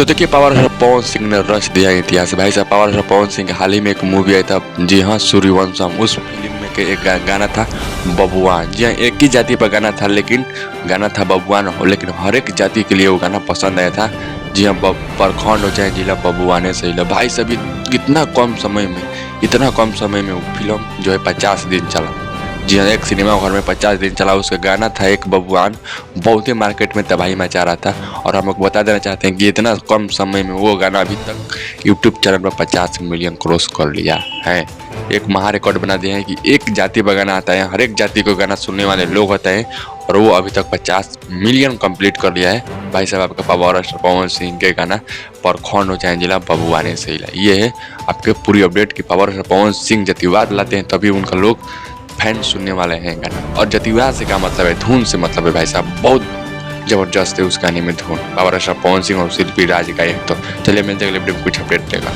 तो देखिए power star Pawan Singh ने रच दिया इतिहास। भाई साहब पावर स्टार पवन सिंह हाल ही में एक मूवी आया था, जी हाँ, सूर्यवंशम। उस फिल्म में के एक गाना था बबुआन। जी हाँ, एक ही जाति पर गाना था, लेकिन गाना था बबुआन, लेकिन हर एक जाति के लिए वो गाना पसंद आया था। जी हाँ, प्रखंड हो चाहे जिला, बबुआने से ही। भाई साहब इतना कम समय में वो फिल्म जो है 50 दिन चला। जी हाँ, एक सिनेमा घर में 50 दिन चला। उसका गाना था एक बबुआन, बहुत ही मार्केट में तबाही मचा रहा था। और हम लोग बता देना चाहते हैं कि इतना कम समय में वो गाना अभी तक यूट्यूब चैनल पर 50 मिलियन क्रॉस कर लिया है। एक महा रिकॉर्ड बना दिया है कि एक जाति पर गाना आता है, हर एक जाति को गाना सुनने वाले लोग होते हैं, और वो अभी तक 50 मिलियन कंप्लीट कर लिया है। भाई साहब आपका पावर स्टार पवन सिंह के गाना प्रखंड हो चाहे जिला, बबुआने से ही। ये है आपके पूरी अपडेट की पावर स्टार पवन सिंह जतिवाद लाते हैं तभी उनका लोग फैन सुनने वाले हैं गाना। और जतिवाद से क्या मतलब है? धुन से मतलब है। भाई साहब बहुत जबरदस्त है उस गाने में धुन। पावर स्टार पवन सिंह और शिल्पी राज का एक। तो चलिए मिलते हैं अगले वीडियो में कुछ अपडेट देगा।